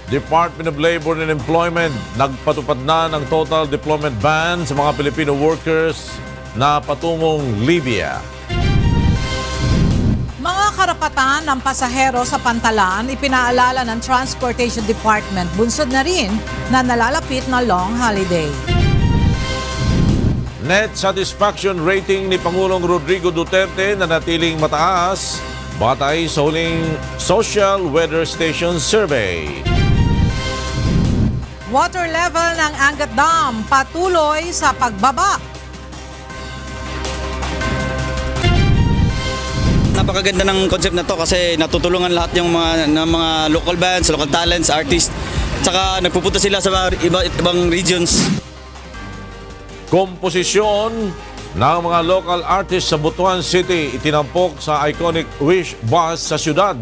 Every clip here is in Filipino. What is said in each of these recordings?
Department of Labor and Employment nagpatupad na ng total deployment ban sa mga Filipino workers na patungong Libya. Mga karapatan ng pasahero sa pantalan ipinaalala ng Transportation Department, bunsod na rin na nalalapit na long holiday. Net satisfaction rating ni Pangulong Rodrigo Duterte na natiling mataas batay sa huling Social Weather Station Survey. Water level ng Angat Dam patuloy sa pagbaba. Napakaganda ng concept na to kasi natutulungan lahat yung mga local bands, local talents, artists. Tsaka nagpupunta sila sa ibang regions. Komposisyon ng mga local artists sa Butuan City itinampok sa iconic Wish Bus sa syudad.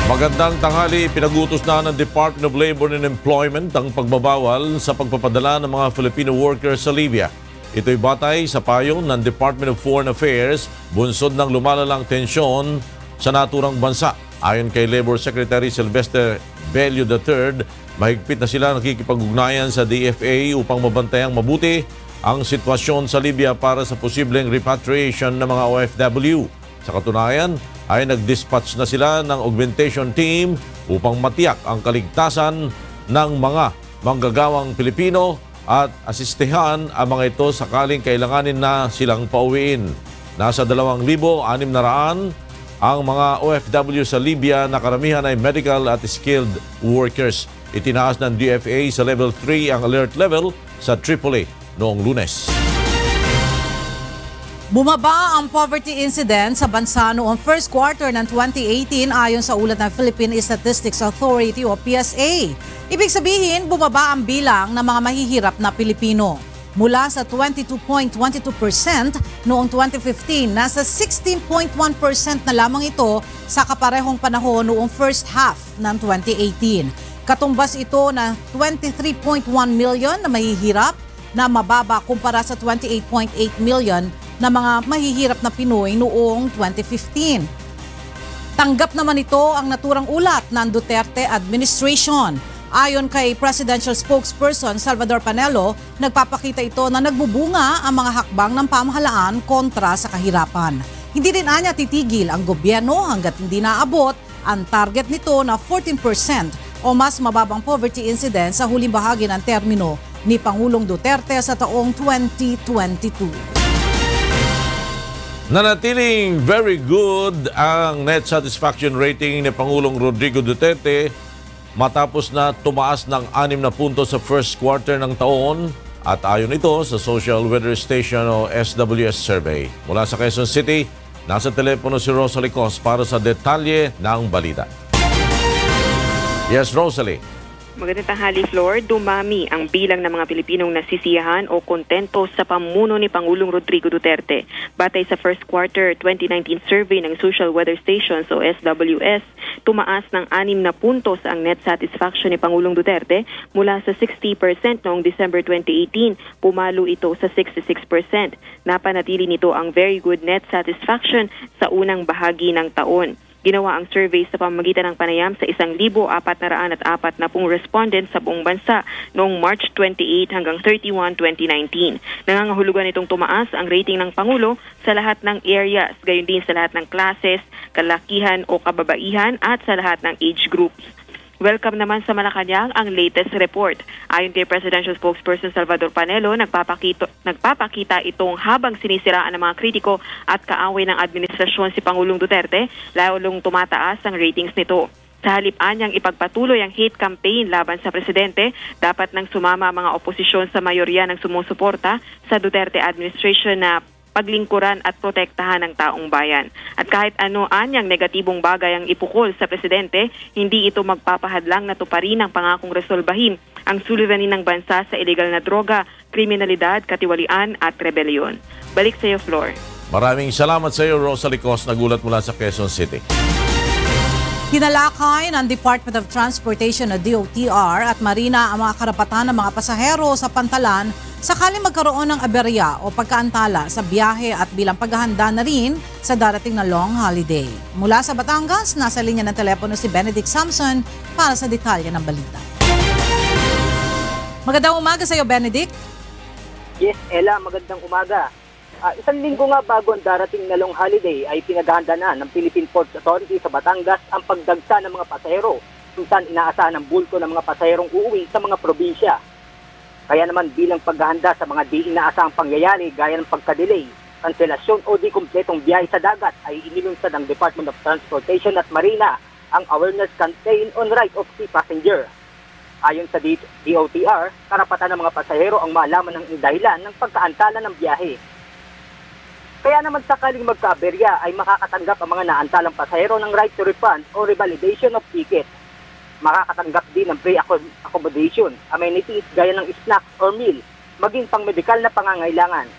Magandang tanghali, pinagutos na ng Department of Labor and Employment ang pagbabawal sa pagpapadala ng mga Filipino workers sa Libya. Ito'y batay sa payo ng Department of Foreign Affairs, bunsod ng lumalalang tensyon sa naturang bansa. Ayon kay Labor Secretary Sylvester Bello III, mahigpit na sila nakikipag-ugnayan sa DFA upang mabantayang mabuti ang sitwasyon sa Libya para sa posibleng repatriation ng mga OFW. Sa katunayan, ay nag-dispatch na sila ng augmentation team upang matiyak ang kaligtasan ng mga manggagawang Pilipino at asistehan ang mga ito sakaling kailanganin na silang pauwiin. Nasa 2,600 ang mga OFW sa Libya na karamihan ay medical at skilled workers. Itinaas ng DFA sa level 3 ang alert level sa Tripoli noong Lunes. Bumaba ang poverty incidence sa bansa noong first quarter ng 2018 ayon sa ulat ng Philippine Statistics Authority o PSA. Ibig sabihin, bumaba ang bilang ng mga mahihirap na Pilipino. Mula sa 22.22% noong 2015, nasa 16.1% na lamang ito sa kaparehong panahon noong first half ng 2018. Katumbas ito na 23.1 million na mahihirap na mababa kumpara sa 28.8 million na mga mahihirap na Pinoy noong 2015. Tanggap naman ito ang naturang ulat ng Duterte administration. Ayon kay Presidential Spokesperson Salvador Panelo, nagpapakita ito na nagbubunga ang mga hakbang ng pamahalaan kontra sa kahirapan. Hindi rin anya titigil ang gobyerno hanggat hindi naabot ang target nito na 14% o mas mababang poverty incidence sa huling bahagi ng termino ni Pangulong Duterte sa taong 2022. Nanatiling very good ang net satisfaction rating ni Pangulong Rodrigo Duterte matapos na tumaas ng 6 na puntos sa first quarter ng taon at ayon ito sa Social Weather Station o SWS survey. Mula sa Quezon City, nasa telepono si Rosalie Cos para sa detalye ng balita. Yes, Rosalie. Magandang tanghali, Flor. Dumami ang bilang ng mga Pilipinong nasisiyahan o kontento sa pamumuno ni Pangulong Rodrigo Duterte. Batay sa first quarter 2019 survey ng Social Weather Stations o SWS, tumaas ng 6 na puntos ang net satisfaction ni Pangulong Duterte mula sa 60% noong December 2018. Pumalo ito sa 66%. Napanatili nito ang very good net satisfaction sa unang bahagi ng taon. Ginawa ang survey sa pamamagitan ng panayam sa 1,440 respondents sa buong bansa noong March 28 hanggang 31, 2019. Nangangahulugan itong tumaas ang rating ng Pangulo sa lahat ng areas, gayon din sa lahat ng classes, kalakihan o kababaihan at sa lahat ng age groups. Welcome naman sa Malacanang ang latest report. Ayon kay Presidential Spokesperson Salvador Panelo, nagpapakita itong habang sinisiraan ng mga kritiko at kaaway ng administrasyon si Pangulong Duterte, lalong tumataas ang ratings nito. Sa halip anyang ipagpatuloy ang hate campaign laban sa presidente, dapat nang sumama ang mga oposisyon sa mayorya ng sumusuporta sa Duterte administration na paglingkuran at protektahan ng taong bayan. At kahit ano anyang negatibong bagay ang ipukol sa presidente, hindi ito magpapahadlang na tuparin ang pangakong resolbahin ang suliranin ng bansa sa illegal na droga, kriminalidad, katiwalian at rebellion. Balik sa iyo, Flor. Maraming salamat sa iyo, Rosalie Cos, nagulat mula sa Quezon City. Tinalakay ng Department of Transportation o DOTR at Marina ang mga karapatan ng mga pasahero sa pantalan sakaling magkaroon ng aberya o pagkaantala sa biyahe at bilang paghahanda na rin sa darating na long holiday. Mula sa Batangas, nasa linya ng telepono si Benedict Samson para sa detalye ng balita. Magandang umaga sa iyo, Benedict. Yes, Ella, magandang umaga. Isang linggo nga bago ang darating na long holiday ay pinaghahanda na ng Philippine Ports Authority sa Batangas ang pagdagsa ng mga pasahero kung saan inaasahan ang bulko ng mga pasaherong uuwi sa mga probinsya. Kaya naman bilang paghahanda sa mga di inaasahang pangyayari gaya ng pagka-delay, kanselasyon o di kumpletong biyahe sa dagat ay inilunsad ng Department of Transportation at Marina ang Awareness Campaign on Right of Sea Passenger. Ayon sa DOTR, karapatan ng mga pasahero ang malaman ng dahilan ng pagkaantala ng biyahe. Kaya naman sakaling magkaaberya ay makakatanggap ang mga naantalang pasahero ng right to refund o revalidation of ticket. Makakatanggap din ng pre-accommodation, amenities gaya ng snacks or meal, maging pang-medikal na pangangailangan.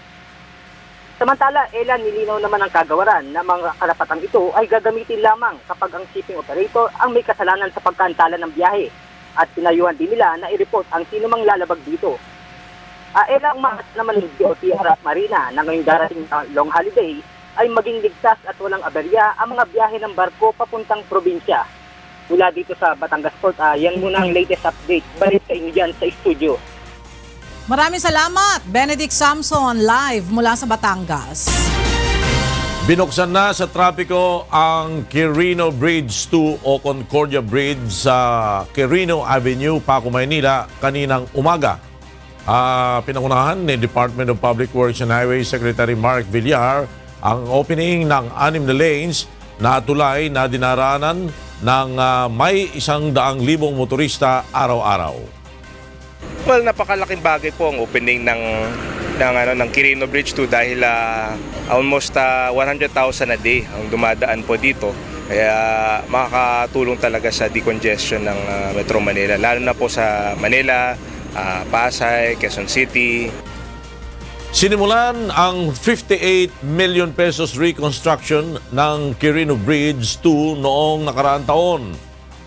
Samantala, nilinaw naman ng kagawaran na mga karapatang ito ay gagamitin lamang kapag ang shipping operator ang may kasalanan sa pagkaantala ng biyahe at pinayuhan din nila na i-report ang sinumang lalabag dito. Ang mga naman ng DOTR at Marina na ngayong darating na long holiday ay maging ligtas at walang aberya ang mga biyahe ng barko papuntang probinsya. Mula dito sa Batangas Port, yan muna ang latest update. Balik sa inyo dyan sa studio. Maraming salamat, Benedict Samson, live mula sa Batangas. Binuksan na sa trapiko ang Quirino Bridge 2 o Concordia Bridge sa Quirino Avenue, Paco, Maynila kaninang umaga. Pinangunahan ni Department of Public Works and Highways Secretary Mark Villar ang opening ng 6 na lanes na tulay na dinaraanan ng may 100,000 motorista araw-araw. Well, napakalaking bagay po ang opening ng Quirino Bridge 2 dahil almost 100,000 a day ang dumadaan po dito. Kaya makakatulong talaga sa decongestion ng Metro Manila, lalo na po sa Manila, Pasay, Quezon City. Sinimulan ang 58 million pesos reconstruction ng Quirino Bridge 2 noong nakaraang taon.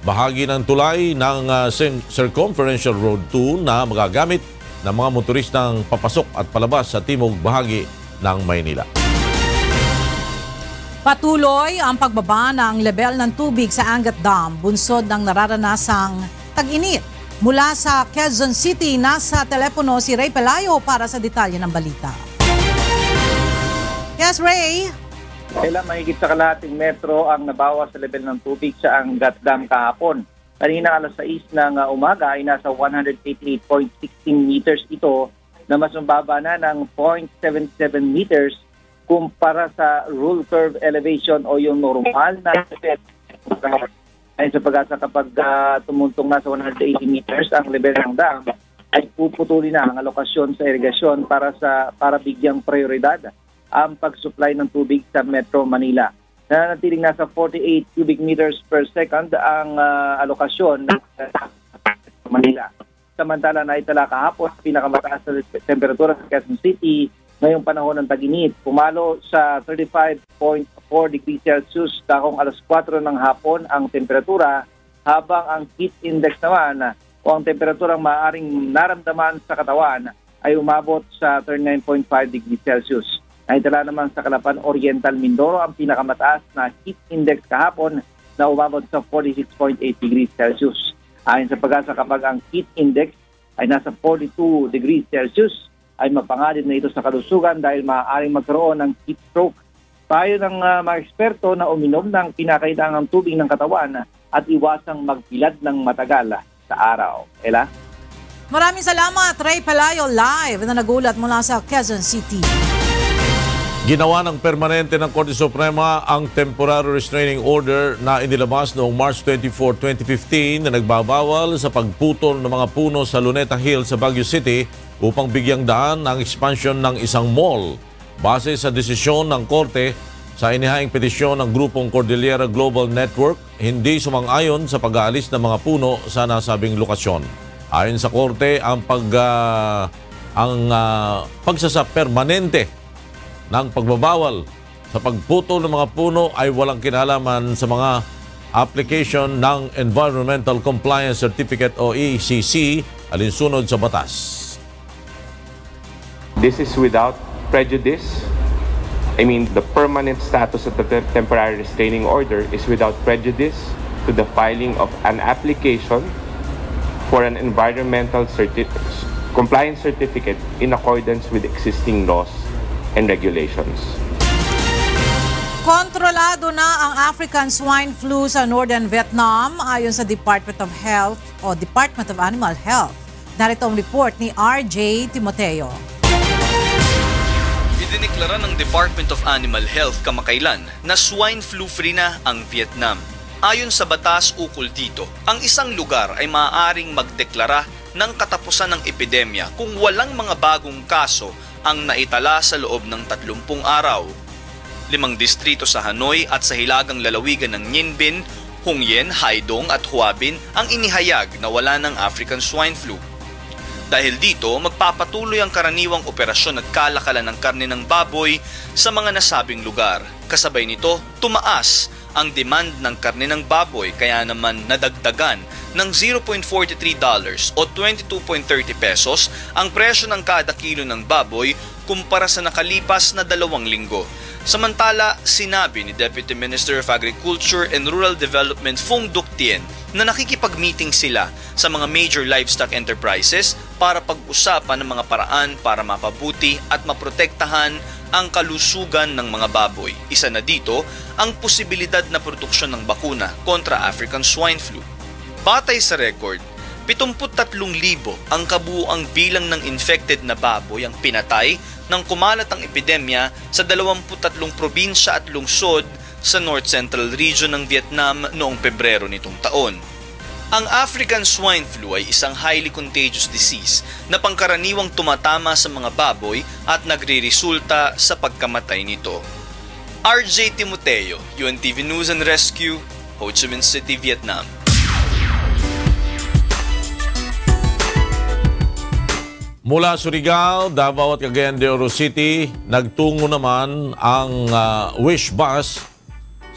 Bahagi ng tulay ng Circumferential Road 2 na magagamit ng mga motoristang papasok at palabas sa timog bahagi ng Maynila. Patuloy ang pagbaba ng level ng tubig sa Angat Dam, bunsod ng nararanasang tag-init. Mula sa Quezon City, nasa telepono si Ray Pelayo para sa detalye ng balita. Yes, Ray. Kailan mahigit sa kalahating metro ang nabawas sa level ng tubig sa Angat Dam kahapon. Kanina alas 6 ng umaga ay nasa 188.16 meters ito na mas mababa na ng 0.77 meters kumpara sa rule curve elevation o yung normal na level. Ay sa pag-asa kapag tumuntong na sa 180 meters ang level ng dam ay puputulin na ang alokasyon sa irigasyon para bigyang prioridad ang pag-supply ng tubig sa Metro Manila. Nanatiling nasa 48 cubic meters per second ang alokasyon ng Manila. Samantala na itala kahapon pinakamataas na temperatura sa Quezon City ngayong panahon ng tag-init. Pumalo sa 35.4 degrees Celsius dakong alas 4 ng hapon ang temperatura, habang ang heat index naman o ang temperaturang maaaring naramdaman sa katawan ay umabot sa 39.5 degrees Celsius. Naitala naman sa Calapan Oriental, Mindoro ang pinakamataas na heat index kahapon na umabot sa 46.8 degrees Celsius. Ayon sa pag-asa kapag ang heat index ay nasa 42 degrees Celsius, ay mapanganib na ito sa kalusugan dahil maaaring magkaroon ng heat stroke. Payo ng mga eksperto na uminom ng pinakailangang tubig ng katawan at iwasang magbilad ng matagal sa araw. Ella? Maraming salamat, Ray Pelayo, live na nagulat mula sa Quezon City. Ginawa ng permanente ng Korte Suprema ang temporary restraining order na inilabas noong March 24, 2015 na nagbabawal sa pagputol ng mga puno sa Luneta Hill sa Baguio City upang bigyang daan ang expansion ng isang mall. Base sa desisyon ng Korte sa inihaing petisyon ng grupong Cordillera Global Network, hindi sumang-ayon sa pag-aalis ng mga puno sa nasabing lokasyon. Ayon sa Korte, ang pagsasa permanente ng pagbabawal sa pagputol ng mga puno ay walang kinalaman sa mga application ng Environmental Compliance Certificate o ECC alinsunod sa batas. This is without prejudice. I mean, the permanent status of the temporary restraining order is without prejudice to the filing of an application for an environmental compliance certificate in accordance with existing laws and regulations. Kontrolado na ang African swine flu sa Northern Vietnam ayon sa Department of Health o Department of Animal Health. Narito ang report ni RJ Timoteo. Idiniklara ng Department of Animal Health kamakailan na swine flu-free na ang Vietnam. Ayon sa batas ukol dito, ang isang lugar ay maaaring magdeklara ng katapusan ng epidemya kung walang mga bagong kaso ang naitala sa loob ng 30 araw. 5 distrito sa Hanoi at sa hilagang lalawigan ng Nhân Binh, Hung Yen, Hai Dong at Hua Binh ang inihayag na wala ng African swine flu. Dahil dito, magpapatuloy ang karaniwang operasyon at kalakalan ng karne ng baboy sa mga nasabing lugar. Kasabay nito, tumaas ang demand ng karne ng baboy kaya naman nadagdagan ng $0.43 o 22.30 pesos ang presyo ng kada kilo ng baboy kumpara sa nakalipas na 2 linggo. Samantala, sinabi ni Deputy Minister of Agriculture and Rural Development Phuong Duc Tien na nakikipag-meeting sila sa mga major livestock enterprises para pag-usapan ng mga paraan para mapabuti at maprotektahan ang kalusugan ng mga baboy. Isa na dito ang posibilidad na produksyon ng bakuna kontra African swine flu. Batay sa record, 73,000 ang kabuuang bilang ng infected na baboy ang pinatay nang kumalat ang epidemya sa 23 probinsya at lungsod sa North Central Region ng Vietnam noong Pebrero nitong taon. Ang African swine flu ay isang highly contagious disease na pangkaraniwang tumatama sa mga baboy at nagre-resulta sa pagkamatay nito. RJ Timoteo, UNTV News and Rescue, Ho Chi Minh City, Vietnam. Mula Surigao, Davao at Cagayan de Oro City, nagtungo naman ang Wish Bus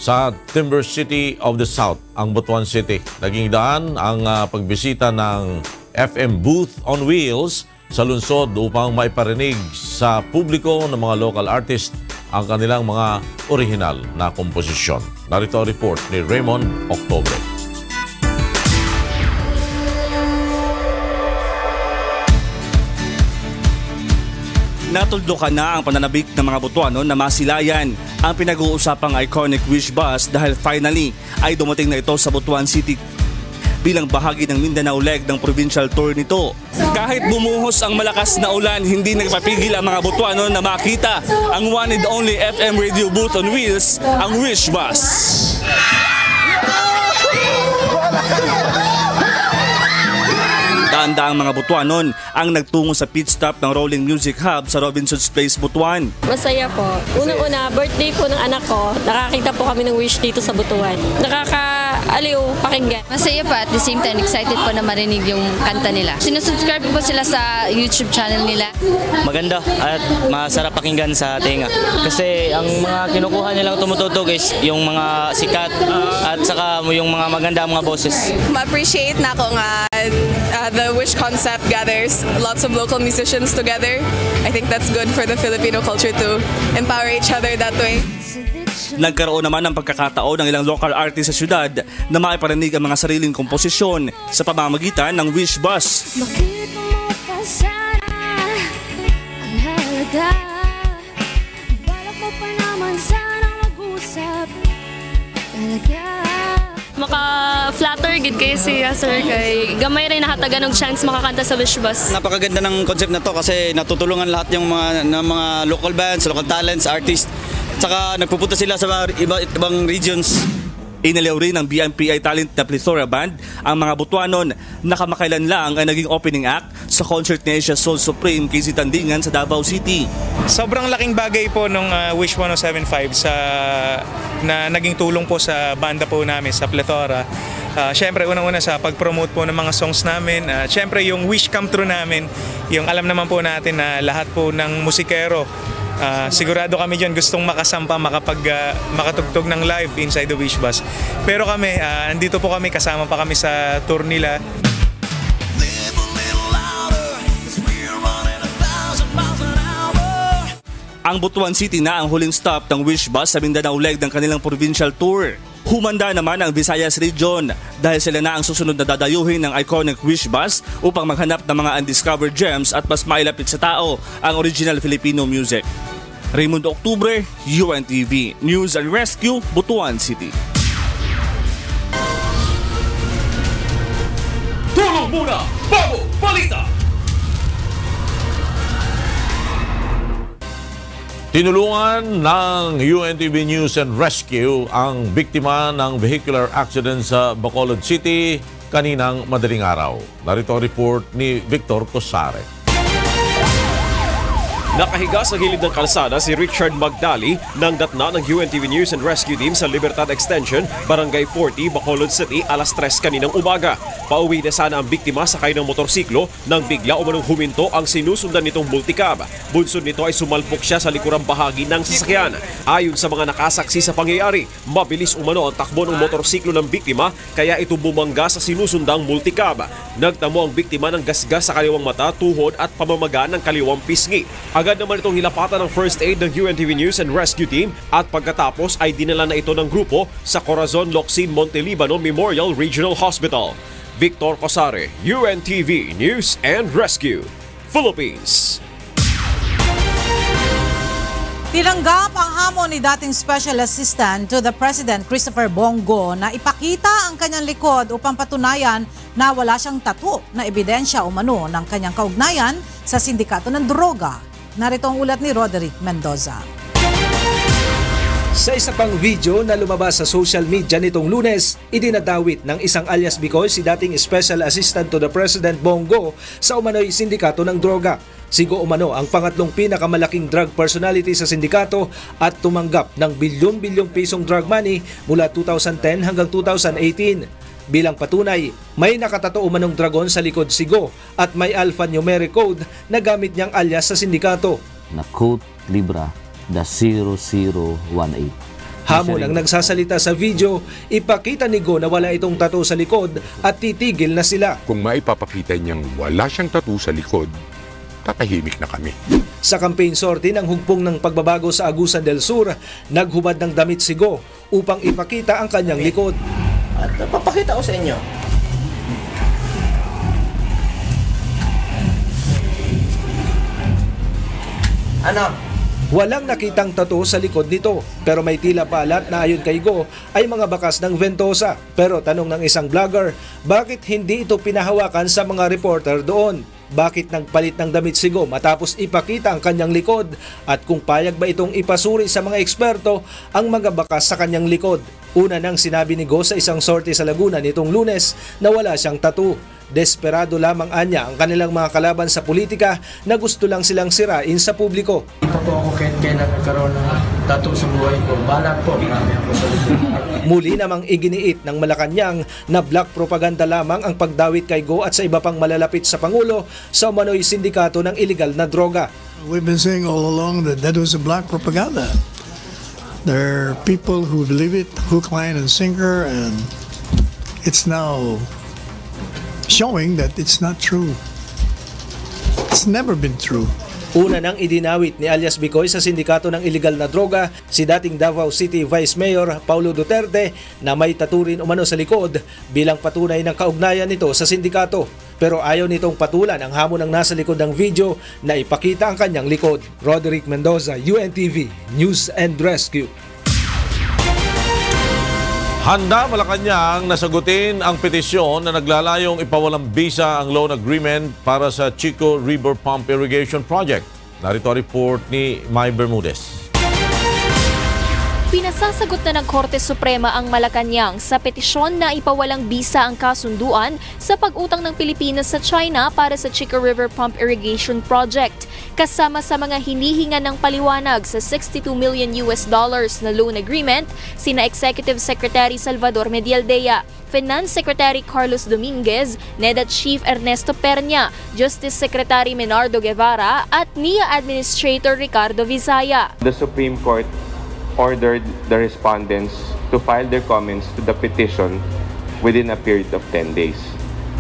sa Timber City of the South, ang Butuan City. Naging daan ang pagbisita ng FM Booth on Wheels sa lungsod upang maiparinig sa publiko ng mga local artist ang kanilang mga orihinal na komposisyon. Narito ang report ni Raymond Octobre. Natuldukan na ang pananabik ng mga Butuano na masilayan ang pinag-uusapang iconic Wish Bus dahil finally ay dumating na ito sa Butuan City bilang bahagi ng Mindanao leg ng provincial tour nito. Kahit bumuhos ang malakas na ulan, hindi nagpapigil ang mga Butuano na makita ang one and only FM radio booth on wheels, ang Wish Bus. Daan-daang mga Butuanon ang nagtungo sa pit stop ng Rolling Music Hub sa Robinson's Place, Butuan. Masaya po. Unang-una, birthday po ng anak ko. Nakakita po kami ng Wish dito sa Butuan. Nakakaaliw pakinggan. Masaya pa at the same time, excited po na marinig yung kanta nila. Sinusubscribe po sila sa YouTube channel nila. Maganda at masarap pakinggan sa tenga. Kasi ang mga kinukuha nilang tumutugtog is yung mga sikat at saka yung mga maganda mga boses. Ma-appreciate na ako nga the Wish concept gathers lots of local musicians together. I think that's good for the Filipino culture to empower each other that way. Nagkaroon naman ng pagkakataon ng ilang local artists sa syudad na maiparinig ang mga sariling komposisyon sa pamamagitan ng Wish Bus. Bakit mo pa sana ang halaga? Balak mo pa naman sana mag-usap talaga. Maka-flatter gid kay siya sir kay gamay rin nahatagan og chance makakanta sa Wish Bus. Napakaganda ng concept na to kasi natutulungan lahat yung mga local bands, local talents, artists. Saka nagpupunta sila sa ibang regions. Inaliw rin ng BMPI Talent na Plethora Band ang mga Butuanon na kamakailan lang ay naging opening act sa concert ni Asia Soul Supreme KZ Tandingan sa Davao City. Sobrang laking bagay po nung Wish 1075 na naging tulong po sa banda po namin sa Plethora. Siyempre unang-una sa pag-promote po ng mga songs namin. Siyempre yung wish come true namin, yung alam naman po natin na lahat po ng musikero sigurado kami dyan gustong makasampa, makatugtog ng live inside the Wish Bus. Pero kami, andito po kami, kasama pa kami sa tour nila. Ang Butuan City na ang huling stop ng Wish Bus sa Mindanao leg ng kanilang provincial tour. Humanda naman ang Visayas Region dahil sila na ang susunod na dadayuhin ng iconic Wish Bus upang maghanap ng mga undiscovered gems at mas mailapit sa tao ang original Filipino music. Raymond Octubre, UNTV News and Rescue, Butuan City. Tulong muna bago balita! Tinulungan ng UNTV News and Rescue ang biktima ng vehicular accident sa Bacolod City kaninang madaling araw. Narito ang report ni Victor Cosare. Nakahiga sa gilid ng kalsada si Richard Magdali ng datna ng UNTV News and Rescue Team sa Libertad Extension, Barangay 40, Bacolod City, alas 3 kaninang umaga. Pauwi na sana ang biktima sakay ng motorsiklo nang bigla umanong huminto ang sinusundan nitong multicab. Bunsod nito ay sumalpok siya sa likurang bahagi ng sasakyan. Ayon sa mga nakasaksi sa pangyayari, mabilis umano ang takbo ng motorsiklo ng biktima kaya ito bumangga sa sinusundang multicab. Nagtamo ang biktima ng gasgas sa kaliwang mata, tuhod at pamamaga ng kaliwang pisngi. Agad naman itong hilapatan ng first aid ng UNTV News and Rescue Team at pagkatapos ay dinala na ito ng grupo sa Corazon Locsin Montelibano Memorial Regional Hospital. Victor Cosare, UNTV News and Rescue, Philippines. Tinanggap ang hamon ni dating Special Assistant to the President Christopher Bongo na ipakita ang kanyang likod upang patunayan na wala siyang tattoo na ebidensya umano ng kanyang kaugnayan sa sindikato ng droga. Narito ang ulat ni Roderick Mendoza. Sa isa pang video na lumabas sa social media nitong Lunes, idinadawit ng isang alias Bicoy si dating Special Assistant to the President Bongo sa umano'y sindikato ng droga. Sigo umano ang pangatlong pinakamalaking drug personality sa sindikato at tumanggap ng bilyon-bilyong pisong drug money mula 2010 hanggang 2018. Bilang patunay, may nakatato umanong dragon sa likod Sigo at may alphanumeric code na gamit niyang alias sa sindikato. Na Code Libra the 0018. Hamon ang nagsasalita sa video, ipakita ni Go na wala itong tattoo sa likod at titigil na sila. Kung maipapakita niyang wala siyang tattoo sa likod, tatahimik na kami. Sa campaign sortie ng hugpong ng pagbabago sa Agusan del Sur, naghubad ng damit si Go upang ipakita ang kanyang likod. At papakita ko sa inyo. Ano? Walang nakitang tattoo sa likod nito, pero may tila balat na ayon kay Go ay mga bakas ng ventosa. Pero tanong ng isang vlogger, bakit hindi ito pinahawakan sa mga reporter doon? Bakit nagpalit ng damit si Go matapos ipakita ang kanyang likod? At kung payag ba itong ipasuri sa mga eksperto ang mga bakas sa kanyang likod? Una nang sinabi ni Go sa isang sortie sa Laguna nitong Lunes na wala siyang tattoo. Desperado lamang anya ang kanilang mga kalaban sa politika na gusto lang silang sirain sa publiko. Hindi pa po ako kahit kailan nagkaroon ng tattoo sa buhay ko. Balat po, marami ako sa likod. Muli namang iginiit ng Malacanang na black propaganda lamang ang pagdawit kay Go at sa iba pang malalapit sa Pangulo sa umano'y sindikato ng iligal na droga. We've been saying all along that that was a black propaganda. There are people who believe it, hook, line, and sinker, and it's now showing that it's not true. It's never been true. Una nang idinawit ni alias Bicoy sa sindikato ng iligal na droga si dating Davao City Vice Mayor Paulo Duterte na may taturin umano sa likod bilang patunay ng kaugnayan nito sa sindikato. Pero ayaw nitong patulan ang hamon ng nasa likod ng video na ipakita ang kanyang likod. Roderick Mendoza, UNTV News and Rescue. Handa Malacanang nasagutin ang petisyon na naglalayong ipawalang bisa ang loan agreement para sa Chico River Pump Irrigation Project. Narito ang report ni May Bermudez. Pinasasagot na ng Korte Suprema ang Malacanang sa petisyon na ipawalang bisa ang kasunduan sa pag-utang ng Pilipinas sa China para sa Chico River Pump Irrigation Project. Kasama sa mga hinihinga ng paliwanag sa $62 million na loan agreement, sina Executive Secretary Salvador Medialdea, Finance Secretary Carlos Dominguez, NEDA Chief Ernesto Pernia, Justice Secretary Menardo Guevara at NIA Administrator Ricardo Visaya. The Supreme Court ordered the respondents to file their comments to the petition within a period of 10 days.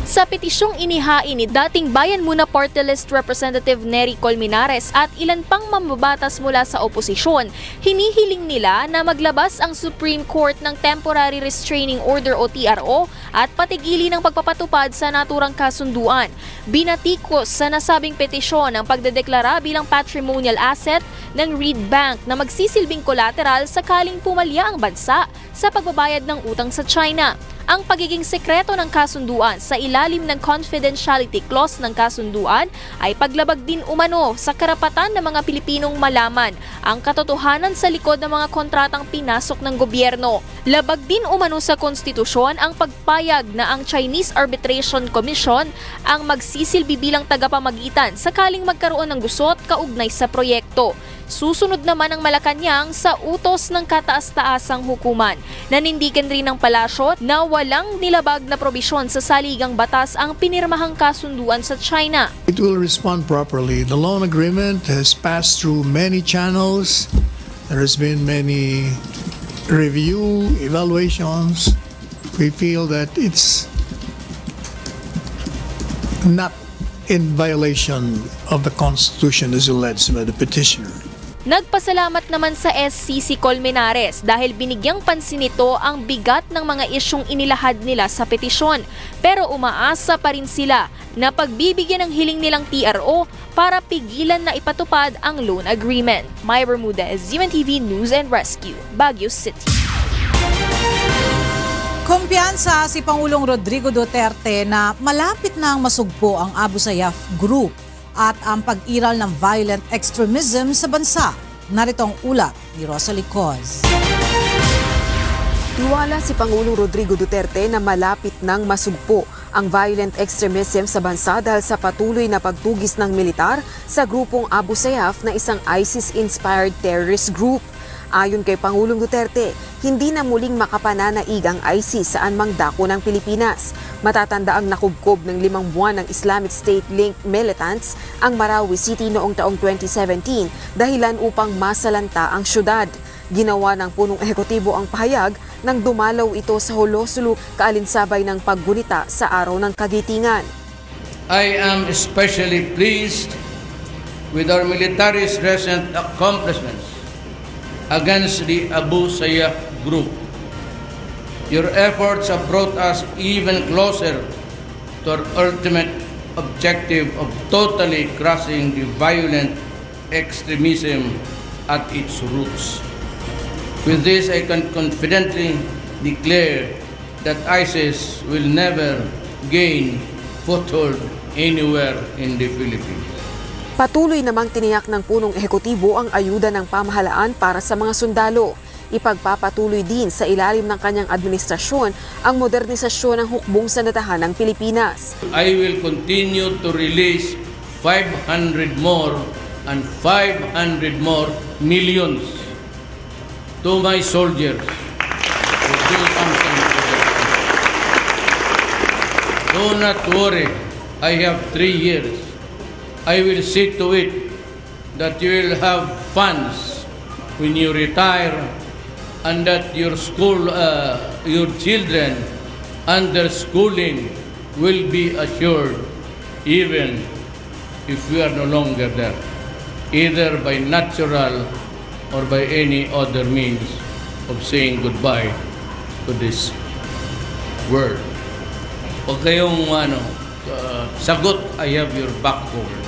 Sa petisyong inihain ni dating Bayan Muna Party List Representative Nery Colmenares at ilan pang mambabatas mula sa oposisyon, hinihiling nila na maglabas ang Supreme Court ng Temporary Restraining Order o TRO at patigili ng pagpapatupad sa naturang kasunduan. Binatikos sa nasabing petisyon ang pagdedeklara bilang patrimonial asset ng Reed Bank na magsisilbing collateral sakaling pumalya ang bansa sa pagbabayad ng utang sa China. Ang pagiging sekreto ng kasunduan sa ilalim ng confidentiality clause ng kasunduan ay paglabag din umano sa karapatan ng mga Pilipinong malaman ang katotohanan sa likod ng mga kontratang pinasok ng gobyerno. Labag din umano sa konstitusyon ang pagpayag na ang Chinese Arbitration Commission ang magsisilbi bilang tagapamagitan sakaling magkaroon ng gusot kaugnay sa proyekto. Susunod naman ang Malacanang sa utos ng kataas-taasang hukuman. Nanindigan rin ng palasyo na walang nilabag na probisyon sa saligang batas ang pinirmahang kasunduan sa China. It will respond properly. The loan agreement has passed through many channels. There has been many review, evaluations. We feel that it's not in violation of the Constitution as alleged by the petitioner. Nagpasalamat naman sa SC si Colmenares dahil binigyang pansin nito ang bigat ng mga isyong inilahad nila sa petisyon. Pero umaasa pa rin sila na pagbibigyan ng hiling nilang TRO para pigilan na ipatupad ang loan agreement. Maya Bermudez, UNTV News and Rescue, Baguio City. Kumpiyansa si Pangulong Rodrigo Duterte na malapit na ang masugpo ang Abu Sayyaf Group at ang pag-iral ng violent extremism sa bansa. Narito ang ulat ni Rosalie Coz. Tiwala si Pangulong Rodrigo Duterte na malapit nang masugpo ang violent extremism sa bansa dahil sa patuloy na pagtugis ng militar sa grupong Abu Sayyaf na isang ISIS-inspired terrorist group. Ayon kay Pangulong Duterte, hindi na muling makapananaig ang ISIS saan mang dako ng Pilipinas. Matatanda ang nakubkob ng 5 buwan ng Islamic State-linked militants ang Marawi City noong taong 2017 dahilan upang masalanta ang syudad. Ginawa ng punong ehekutibo ang pahayag nang dumalaw ito sa Holosulu kaalinsabay ng paggunita sa araw ng kagitingan. I am especially pleased with our military's recent accomplishments against the Abu Sayyaf group. Your efforts have brought us even closer to our ultimate objective of totally crushing the violent extremism at its roots. With this, I can confidently declare that ISIS will never gain foothold anywhere in the Philippines. Patuloy namang tiniyak ng punong ehekutibo ang ayuda ng pamahalaan para sa mga sundalo. Ipagpapatuloy din sa ilalim ng kanyang administrasyon ang modernisasyon ng hukbong sandahan ng Pilipinas. I will continue to release 500 more and 500 more millions to my soldiers to do something for them. Do not worry, I have 3 years. I will see to it that you will have funds when you retire and that your children and their schooling will be assured even if we are no longer there, either by natural or by any other means of saying goodbye to this world. Huwag kayong sagot, I have your back covered.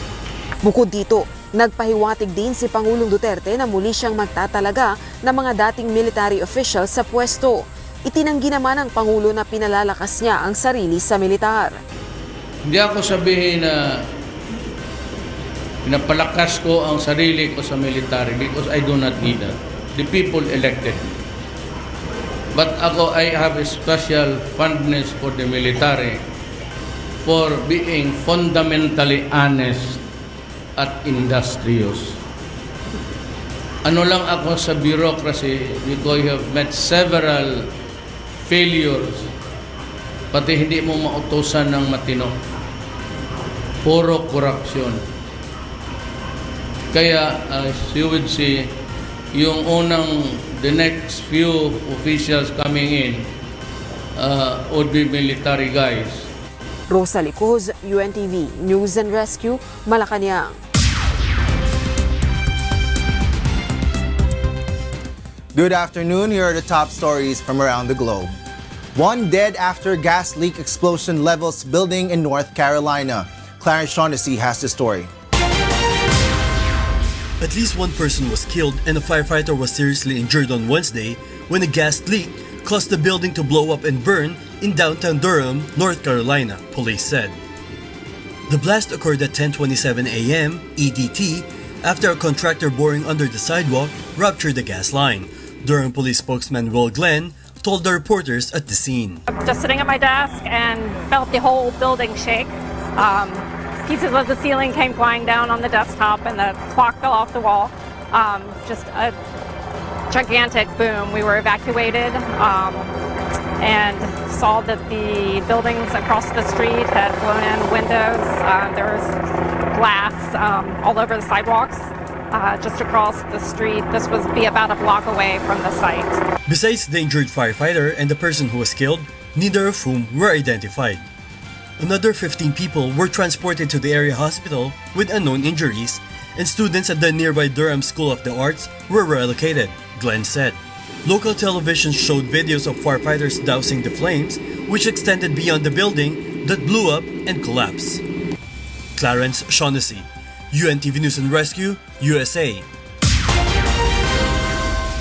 Bukod dito, nagpahiwatig din si Pangulong Duterte na muli siyang magtatalaga ng mga dating military officials sa pwesto. Itinanggi naman ng Pangulo na pinalalakas niya ang sarili sa militar. Hindi ako sabihin na pinapalakas ko ang sarili ko sa military because I do not need that. The people elected me. But ako, I have a special fondness for the military for being fundamentally honest at industrious. Ano lang ako sa bureaucracy because I have met several failures, pati hindi mo mautusan ng matino. Puro corruption. Kaya as you would see, yung the next few officials coming in would be military guys. Rosalie Coz, UNTV News and Rescue, Malacanang. Good afternoon. Here are the top stories from around the globe. One dead after gas leak explosion levels building in North Carolina. Clarence Shaughnessy has the story. At least one person was killed and a firefighter was seriously injured on Wednesday when a gas leak caused the building to blow up and burn in downtown Durham, North Carolina, police said. The blast occurred at 10:27 a.m. EDT after a contractor boring under the sidewalk ruptured the gas line. Durham police spokesman Will Glenn told the reporters at the scene. I'm just sitting at my desk and felt the whole building shake. Pieces of the ceiling came flying down on the desktop and the clock fell off the wall. Just a gigantic boom. We were evacuated and saw that the buildings across the street had blown in windows. There was glass all over the sidewalks just across the street. This would be about a block away from the site. Besides the injured firefighter and the person who was killed, neither of whom were identified. Another 15 people were transported to the area hospital with unknown injuries, and students at the nearby Durham School of the Arts were relocated, Glenn said. Local television showed videos of firefighters dousing the flames, which extended beyond the building that blew up and collapsed. Clarence Shaughnessy, UNTV News and Rescue, USA.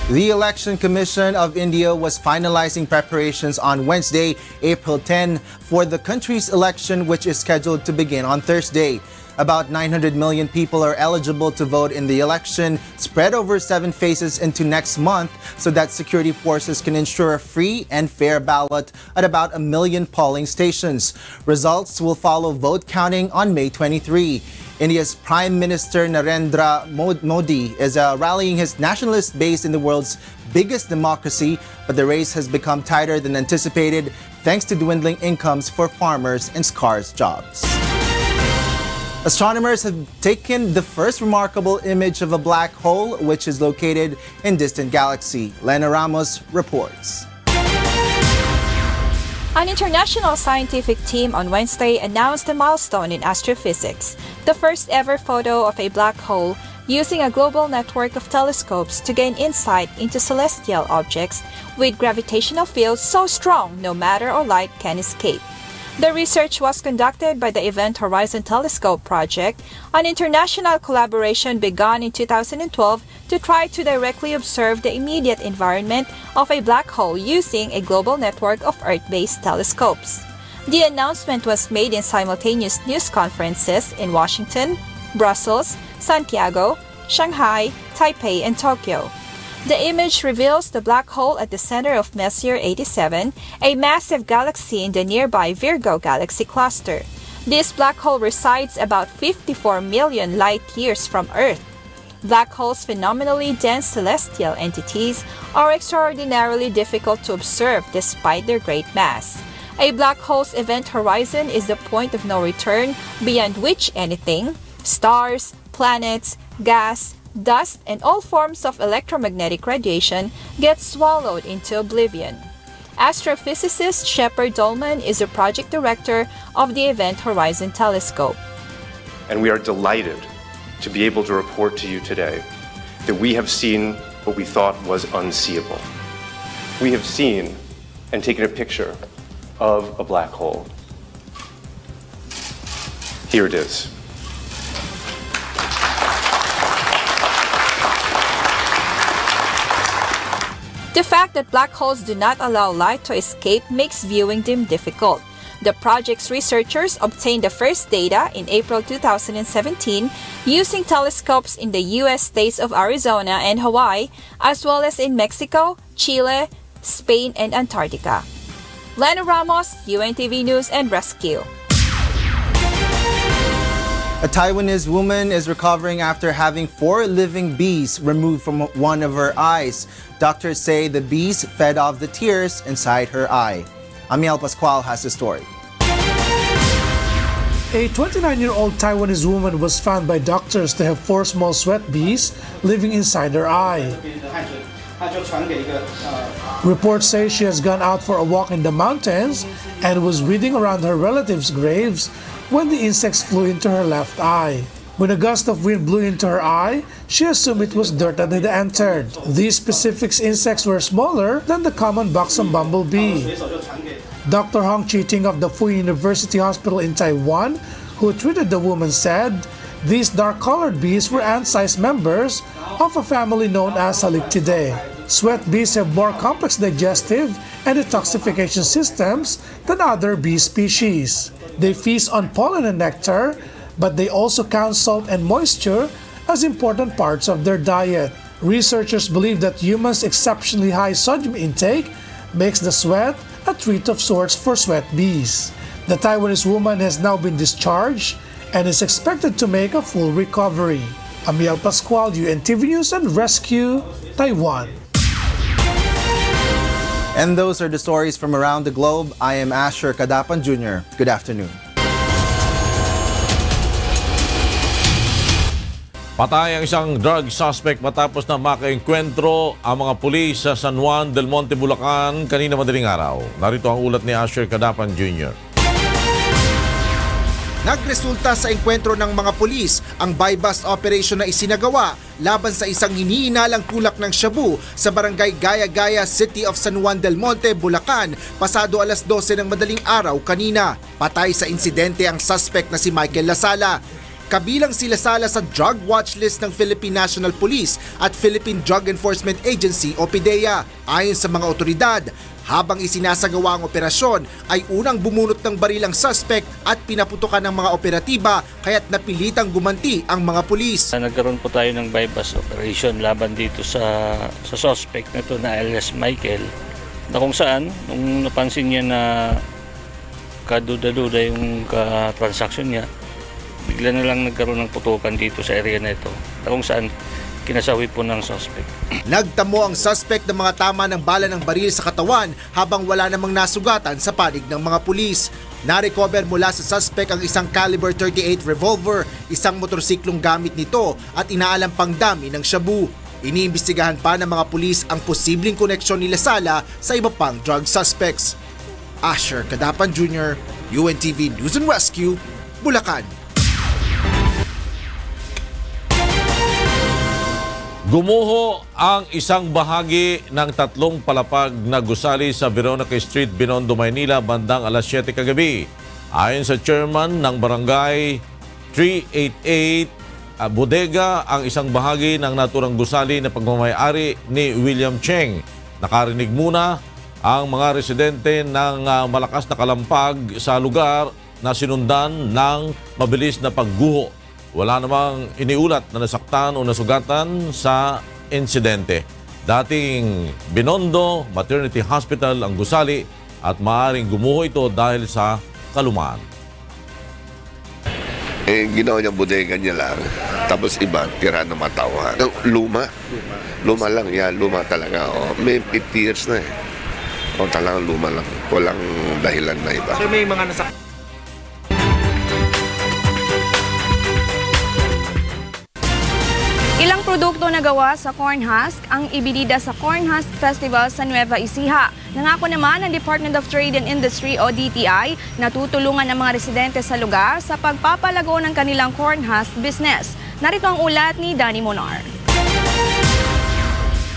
The Election Commission of India was finalizing preparations on Wednesday, April 10, for the country's election, which is scheduled to begin on Thursday. About 900 million people are eligible to vote in the election, spread over 7 phases into next month, so that security forces can ensure a free and fair ballot at about 1 million polling stations. Results will follow vote counting on May 23. India's Prime Minister Narendra Modi is rallying his nationalist base in the world's biggest democracy, but the race has become tighter than anticipated thanks to dwindling incomes for farmers and scarce jobs. Astronomers have taken the first remarkable image of a black hole, which is located in distant galaxy. Lena Ramos reports. An international scientific team on Wednesday announced a milestone in astrophysics, the first ever photo of a black hole using a global network of telescopes to gain insight into celestial objects with gravitational fields so strong no matter or light can escape. The research was conducted by the Event Horizon Telescope Project, an international collaboration begun in 2012 to try to directly observe the immediate environment of a black hole using a global network of Earth-based telescopes. The announcement was made in simultaneous news conferences in Washington, Brussels, Santiago, Shanghai, Taipei, and Tokyo. The image reveals the black hole at the center of Messier 87, a massive galaxy in the nearby Virgo galaxy cluster. This black hole resides about 54 million light-years from Earth. Black holes, phenomenally dense celestial entities, are extraordinarily difficult to observe despite their great mass. A black hole's event horizon is the point of no return beyond which anything, stars, planets, gas, dust, and all forms of electromagnetic radiation get swallowed into oblivion. Astrophysicist Shepard Dolman is the project director of the Event Horizon Telescope. And we are delighted to be able to report to you today that we have seen what we thought was unseeable. We have seen and taken a picture of a black hole. Here it is. The fact that black holes do not allow light to escape makes viewing them difficult. The project's researchers obtained the first data in April 2017 using telescopes in the U.S. states of Arizona and Hawaii, as well as in Mexico, Chile, Spain, and Antarctica. Lena Ramos, UNTV News and Rescue. A Taiwanese woman is recovering after having 4 living bees removed from one of her eyes. Doctors say the bees fed off the tears inside her eye. Amiel Pascual has the story. A 29-year-old Taiwanese woman was found by doctors to have 4 small sweat bees living inside her eye. Reports say she has gone out for a walk in the mountains and was reading around her relatives' graves when the insects flew into her left eye. When a gust of wind blew into her eye, she assumed it was dirt that had entered. These specific insects were smaller than the common buxom bumblebee. Dr. Hong Chiting of the Fu University Hospital in Taiwan, who treated the woman, said these dark-colored bees were ant-sized members of a family known as Halictidae. Sweat bees have more complex digestive and detoxification systems than other bee species. They feast on pollen and nectar, but they also count salt and moisture as important parts of their diet. Researchers believe that humans' exceptionally high sodium intake makes the sweat a treat of sorts for sweat bees. The Taiwanese woman has now been discharged and is expected to make a full recovery. Amiel Pascual, UNTV News and Rescue, Taiwan. And those are the stories from around the globe. I am Asher Kadapan Jr. Good afternoon. Patay ang isang drug suspect matapos na makaengkwentro ang mga pulis sa San Juan del Monte, Bulacan kanina madaling araw. Narito ang ulat ni Asher Kadapan Jr. Nagresulta sa engkwentro ng mga pulis ang buy-bust operation na isinagawa laban sa isang hiniinalang tulak ng shabu sa barangay Gaya-Gaya, City of San Juan del Monte, Bulacan, pasado alas 12 ng madaling araw kanina. Patay sa insidente ang suspect na si Michael Lasala. Kabilang si Lasala sa drug watch list ng Philippine National Police at Philippine Drug Enforcement Agency o PDEA. Ayon sa mga otoridad, habang isinasagawa ang operasyon ay unang bumunot ng baril ang suspect at pinaputukan ng mga operatiba kaya't napilitang gumanti ang mga pulis. Nagkaroon po tayo ng buy-bust operation laban dito sa suspect na ito na alias Michael, na kung saan nung napansin niya na kaduda-duda yung transaction niya, bigla na lang nagkaroon ng putukan dito sa area na ito, na kung saan kinasawi po ng suspect. Nagtamo ang suspect ng mga tama ng bala ng baril sa katawan habang wala namang nasugatan sa panig ng mga pulis. Na-recover mula sa suspect ang isang caliber 38 revolver, isang motorsiklong gamit nito at inaalam pang dami ng shabu. Iniimbestigahan pa ng mga pulis ang posibleng koneksyon ni Lasala sa iba pang drug suspects. Asher Kadapan Jr., UNTV News and Rescue, Bulacan. Gumuho ang isang bahagi ng tatlong palapag na gusali sa Veronica Street, Binondo, Maynila bandang alas 7 kagabi. Ayon sa chairman ng barangay 388 Bodega, ang isang bahagi ng naturang gusali na pagmamayari ni William Cheng. Nakarinig muna ang mga residente ng malakas na kalampag sa lugar na sinundan ng mabilis na pagguho. Wala namang iniulat na nasaktan o nasugatan sa insidente. Dating Binondo Maternity Hospital ang gusali at maaaring gumuho ito dahil sa kalumaan. Ginawa niya bodega niya lang. Tapos iba, tira ng matawa. Luma. Luma lang yan. Luma talaga. May 50 years na eh. Talagang luma lang. Walang dahilan na iba. So may mga nasaktan? Ilang produkto na gawa sa corn husk ang ibinida sa Corn Husk Festival sa Nueva Ecija. Nangako naman ng Department of Trade and Industry o DTI na tutulungan ang mga residente sa lugar sa pagpapalago ng kanilang corn husk business. Narito ang ulat ni Danny Monar.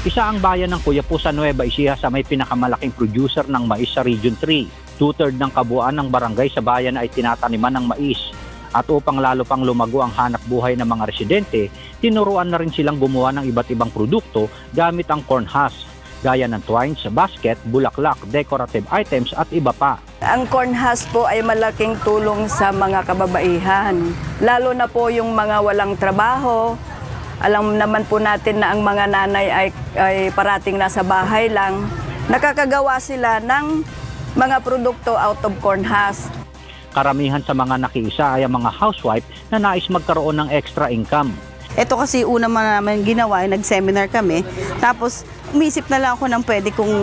Isa ang bayan ng Cuyapo sa Nueva Ecija sa may pinakamalaking producer ng mais sa Region 3. 2/3 ng kabuuan ng barangay sa bayan ay tinataniman ng mais. At upang lalo pang lumago ang hanap buhay ng mga residente, tinuruan na rin silang gumawa ng iba't ibang produkto gamit ang corn husk, gaya ng twines, basket, bulaklak, decorative items at iba pa. Ang corn husk po ay malaking tulong sa mga kababaihan, lalo na po yung mga walang trabaho. Alam naman po natin na ang mga nanay ay parating nasa bahay lang. Nakakagawa sila ng mga produkto out of corn husk. Karamihan sa mga nakiisa ay ang mga housewife na nais magkaroon ng extra income. Ito kasi una naman ginawa, nag-seminar kami. Tapos umisip na lang ako ng pwede kong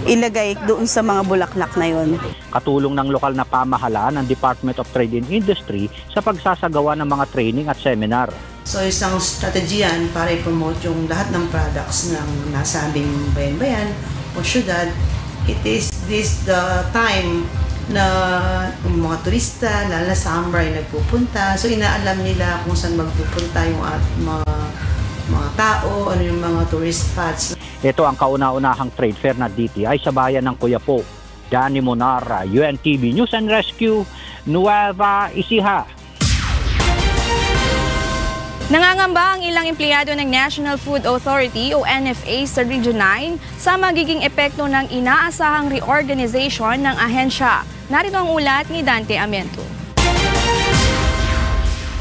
ilagay doon sa mga bulaklak na yon. Katulong ng lokal na pamahalaan ng Department of Trade and Industry sa pagsasagawa ng mga training at seminar. So isang strategy yan para i-promote yung lahat ng products ng nasabing bayan-bayan o syudad. It is this the time na mga turista, lalo na summer ay nagpupunta. So inaalam nila kung saan magpupunta yung mga tao, ano yung mga tourist spots. Ito ang kauna-unahang trade fair na DTI sa bayan ng Quiapo. Danny Monara, UNTV News and Rescue, Nueva Ecija. Nangangamba ang ilang empleyado ng National Food Authority o NFA sa Region 9 sa magiging epekto ng inaasahang reorganization ng ahensya. Narito ang ulat ni Dante Amiento.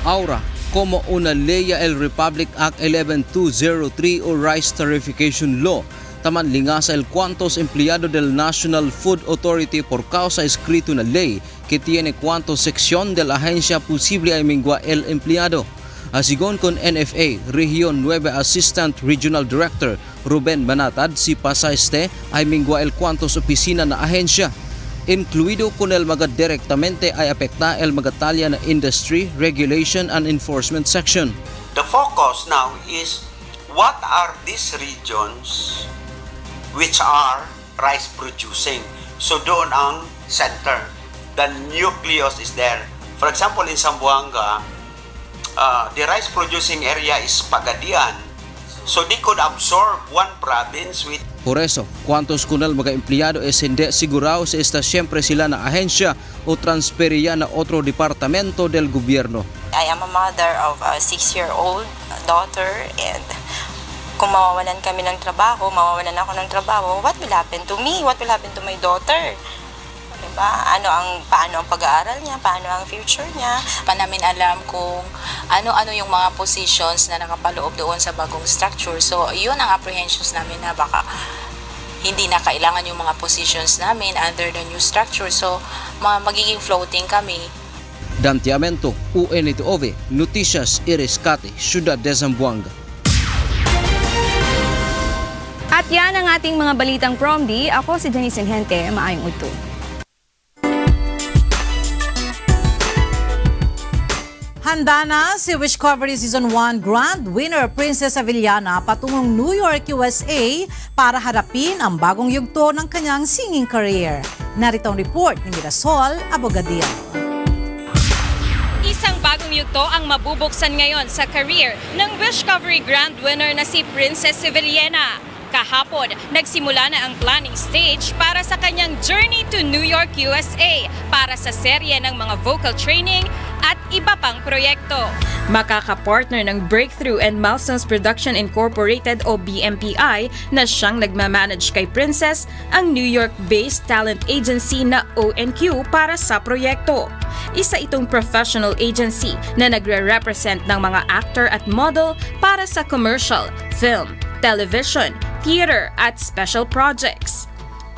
Ahora, como una ley el Republic Act 11203 o Rice Tarification Law, taman lingas el cuantos empleados del National Food Authority por causa escrito na ley que tiene cuantos sección de la agencia posible ay mingua el empleado. Asigon con NFA, Region 9 Assistant Regional Director Ruben Banatad, si Pasaiste ay mingwa el cuantos opisina na ahensya. Incluido con el mga directamente ay apekta el mga talya na Industry, Regulation and Enforcement Section. The focus now is what are these regions which are rice producing. So doon ang center. The nucleus is there. For example, in Zamboanga, the rice producing area is Pagadian. So they could absorb one province with. Por eso, cuantos kunal mga empleyado es hindi sigurado si esta siyempre sila na ahensya o transferiya na otro departamento del gobyerno. I am a mother of a 6-year-old daughter, and kung mawawalan kami ng trabaho, mawawalan ako ng trabaho, what will happen to me? What will happen to my daughter? Diba? Paano ang pag-aaral niya? Paano ang future niya? Pa namin alam kung ano-ano yung mga positions na nakapaloob doon sa bagong structure. So, yun ang apprehensions namin na baka hindi na kailangan yung mga positions namin under the new structure. So, magiging floating kami. Dante Amiento, UNTV, Noticias y Rescate, Ciudad de Zamboanga. At yan ang ating mga balitang prom D. Ako si Janice Hente, maayong udto. Handa na si Discovery Season 1 Grand Winner Princess Avellana patungong New York, USA para harapin ang bagong yugto ng kanyang singing career. Narito ang report ni Mirasol Abogadia. Isang bagong yugto ang mabubuksan ngayon sa career ng Discovery Grand Winner na si Princess Avellana. Kahapon, nagsimula na ang planning stage para sa kanyang journey to New York, USA para sa serye ng mga vocal training at iba pang proyekto. Makaka-partner ng Breakthrough and Milestones Production Incorporated o BMPI na siyang nagmamanage kay Princess ang New York-based talent agency na ONQ para sa proyekto. Isa itong professional agency na nagre-represent ng mga actor at model para sa commercial, film, television, theater at special projects.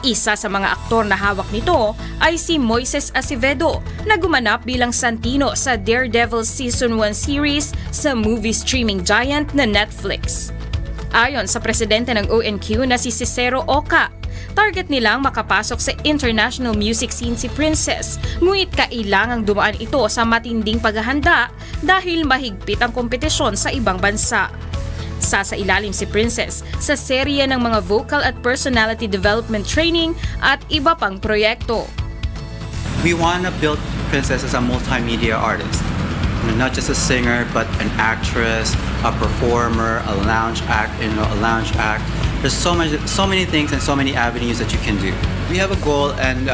Isa sa mga aktor na hawak nito ay si Moises Acevedo na gumanap bilang Santino sa Daredevil Season 1 series sa movie streaming giant na Netflix. Ayon sa presidente ng ONQ na si Cicero Oca, target nilang makapasok sa international music scene si Princess, ngunit kailangang dumaan ito sa matinding paghahanda dahil mahigpit ang kompetisyon sa ibang bansa. Sasailalim si Princess sa serye ng mga vocal at personality development training at iba pang proyekto. We want to build Princess as a multimedia artist. Not just a singer, but an actress, a performer, a lounge act. There's so many things and so many avenues that you can do. We have a goal, and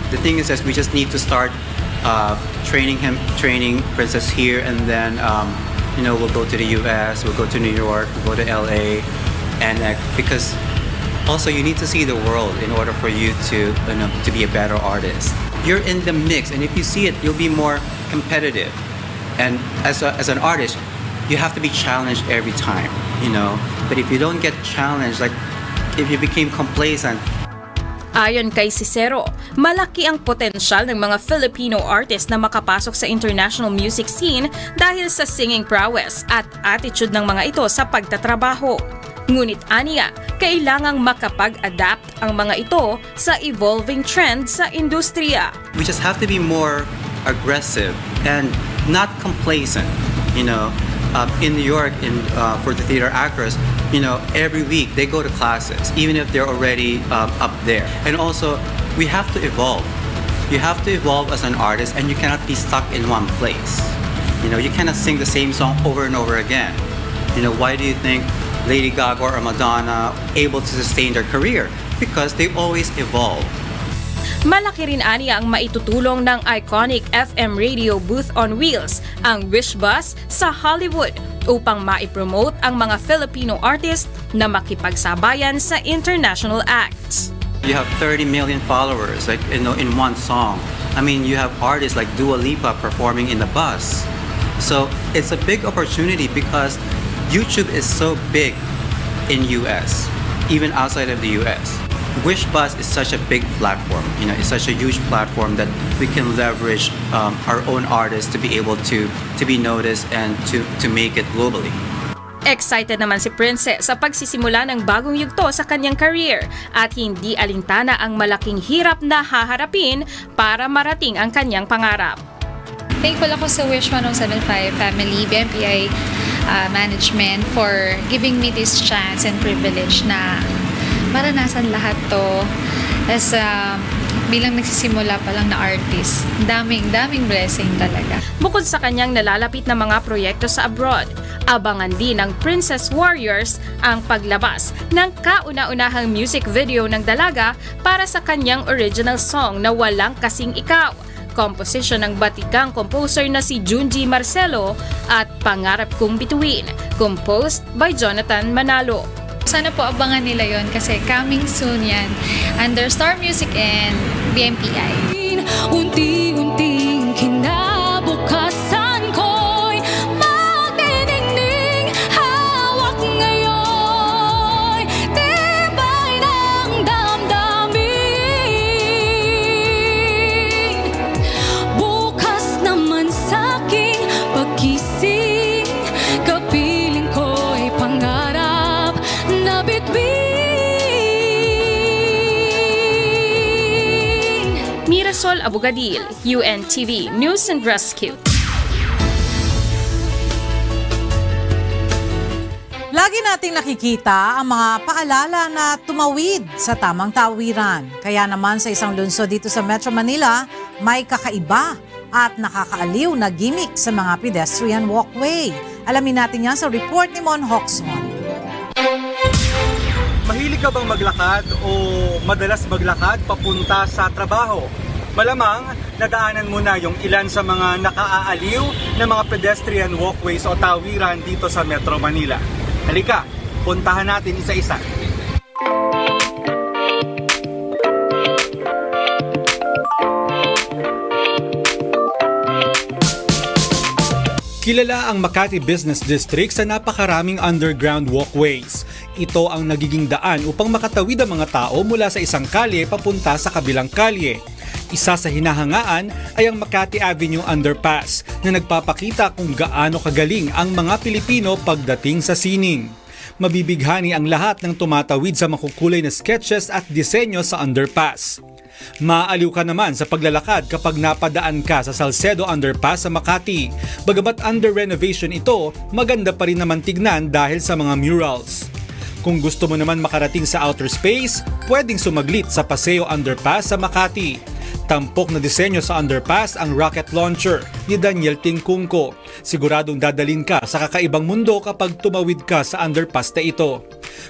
the thing is that we just need to start training Princess here, and then we'll go to the US, we'll go to New York, we'll go to LA, and because also you need to see the world in order for you to be a better artist. You're in the mix, and if you see it, you'll be more competitive. And as an artist, you have to be challenged every time, But if you don't get challenged, like if you became complacent. Ayon kay Cicero, malaki ang potensyal ng mga Filipino artist na makapasok sa international music scene dahil sa singing prowess at attitude ng mga ito sa pagtatrabaho. Ngunit aniya, kailangang makapag-adapt ang mga ito sa evolving trend sa industriya. We just have to be more aggressive and not complacent, in New York, for the theater actors, every week they go to classes, even if they're already up there. And also, we have to evolve. You have to evolve as an artist, and you cannot be stuck in one place. You cannot sing the same song over and over again. Why do you think Lady Gaga or Madonna able to sustain their career? Because they always evolve. Malaki rin aniya ang maitutulong ng iconic FM radio booth on wheels, ang Wish Bus, sa Hollywood upang maipromote ang mga Filipino artist na makipagsabayan sa international acts. You have 30 million followers in one song. I mean, you have artists like Dua Lipa performing in the bus. So it's a big opportunity because YouTube is so big in US, even outside of the US. Wish Bus is such a big platform. It's such a huge platform that we can leverage our own artists to be able to be noticed and to make it globally. Excited naman si Princess sa pagsisimula ng bagong yugto sa kanyang career at hindi alintana ang malaking hirap na haharapin para marating ang kanyang pangarap. Thankful ako sa Wish 1075 family, BMPI management for giving me this chance and privilege na maranasan lahat to as bilang nagsisimula pa lang na artist. Daming blessing talaga. Bukod sa kanyang nalalapit na mga proyekto sa abroad, abangan din ng Princess Warriors ang paglabas ng kauna-unahang music video ng dalaga para sa kanyang original song na Walang Kasing Ikaw. Komposisyon ng batikang composer na si Junji Marcelo at Pangarap Kong Bituin, composed by Jonathan Manalo. Sana po abangan nila yon kasi coming soon yan under Star Music and BMPI. Unti-unting kinabukasan ko'y magdiningning hawak ngayon, tibay ng damdamin. Bukas naman sa'king pagkising, kapiling ko'y pangarap na bituin. Mirasol Abogadil, UNTV News and Rescue. Lagi nating nakikita ang mga paalala na tumawid sa tamang tawiran. Kaya naman sa isang lungsod dito sa Metro Manila, may kakaiba at nakakaaliw na gimmick sa mga pedestrian walkway. Alamin natin yan sa report ni Mon Hoxon. Mahilig ka bang maglakad o madalas maglakad papunta sa trabaho? Malamang nadaanan mo na yung ilan sa mga nakaaaliw na mga pedestrian walkways o tawiran dito sa Metro Manila. Halika, puntahan natin isa-isa. Kilala ang Makati Business District sa napakaraming underground walkways. Ito ang nagiging daan upang makatawid ang mga tao mula sa isang kalye papunta sa kabilang kalye. Isa sa hinahangaan ay ang Makati Avenue Underpass na nagpapakita kung gaano kagaling ang mga Pilipino pagdating sa sining. Mabibighani ang lahat ng tumatawid sa makukulay na sketches at disenyo sa underpass. Maaaliw ka naman sa paglalakad kapag napadaan ka sa Salcedo Underpass sa Makati. Bagamat under renovation ito, maganda pa rin naman tignan dahil sa mga murals. Kung gusto mo naman makarating sa outer space, pwedeng sumaglit sa Paseo Underpass sa Makati. Tampok na disenyo sa underpass ang rocket launcher ni Daniel Tingkungko. Siguradong dadalhin ka sa kakaibang mundo kapag tumawid ka sa underpass na ito.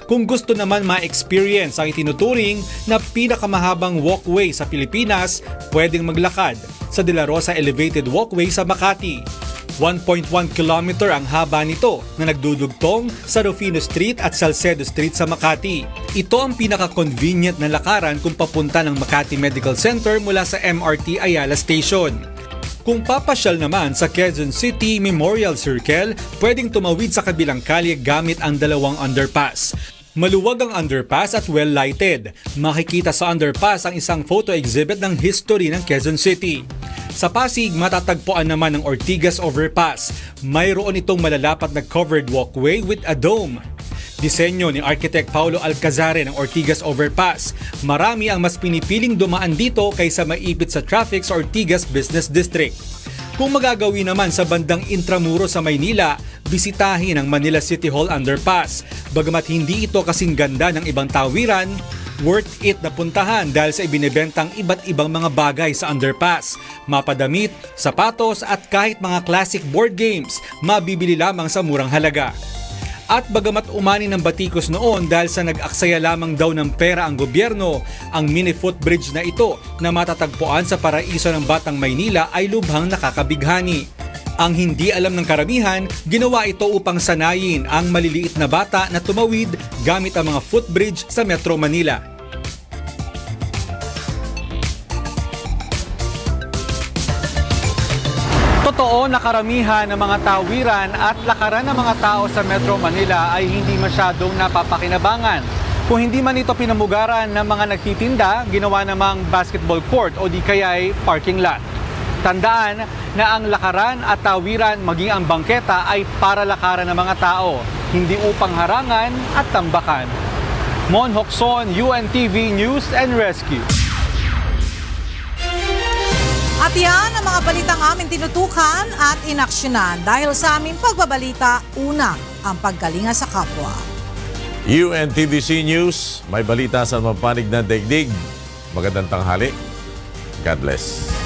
Kung gusto naman ma-experience ang itinuturing na pinakamahabang walkway sa Pilipinas, pwedeng maglakad sa De La Rosa Elevated Walkway sa Makati. 1.1 kilometer ang haba nito na nagdudugtong sa Rufino Street at Salcedo Street sa Makati. Ito ang pinaka-convenient na lakaran kung papunta ng Makati Medical Center mula sa MRT Ayala Station. Kung papasyal naman sa Quezon City Memorial Circle, pwedeng tumawid sa kabilang kalye gamit ang dalawang underpass. Maluwag ang underpass at well-lighted. Makikita sa underpass ang isang photo exhibit ng history ng Quezon City. Sa Pasig, matatagpuan naman ang Ortigas Overpass. Mayroon itong malalapat na covered walkway with a dome. Disenyo ni Architect Paulo Alcazare ng Ortigas Overpass. Marami ang mas pinipiling dumaan dito kaysa maipit sa traffic sa Ortigas Business District. Kung magagawin naman sa bandang Intramuros sa Maynila, bisitahin ang Manila City Hall Underpass. Bagamat hindi ito kasing ganda ng ibang tawiran, worth it na puntahan dahil sa ibinebentang iba't ibang mga bagay sa underpass. Mapadamit, sapatos at kahit mga classic board games, mabibili lamang sa murang halaga. At bagamat umani ng batikos noon dahil sa nag-aksaya lamang daw ng pera ang gobyerno, ang mini footbridge na ito na matatagpuan sa paraiso ng Batang Maynila ay lubhang nakakabighani. Ang hindi alam ng karamihan, ginawa ito upang sanayin ang maliliit na bata na tumawid gamit ang mga footbridge sa Metro Manila. Totoo na karamihan ng mga tawiran at lakaran ng mga tao sa Metro Manila ay hindi masyadong napapakinabangan. Kung hindi man ito pinamugaran ng mga nagtitinda, ginawa namang basketball court o di kaya'y parking lot. Tandaan na ang lakaran at tawiran maging ang bangketa ay para lakaran ng mga tao, hindi upang harangan at tambakan. Mon Hokson, UNTV News and Rescue. At yan ang mga balitang aming tinutukan at inaksyonan dahil sa aming pagbabalita, una ang paggalinga sa kapwa. UNTVC News, may balita sa mapanig na daigdig. Magandang tanghali. God bless.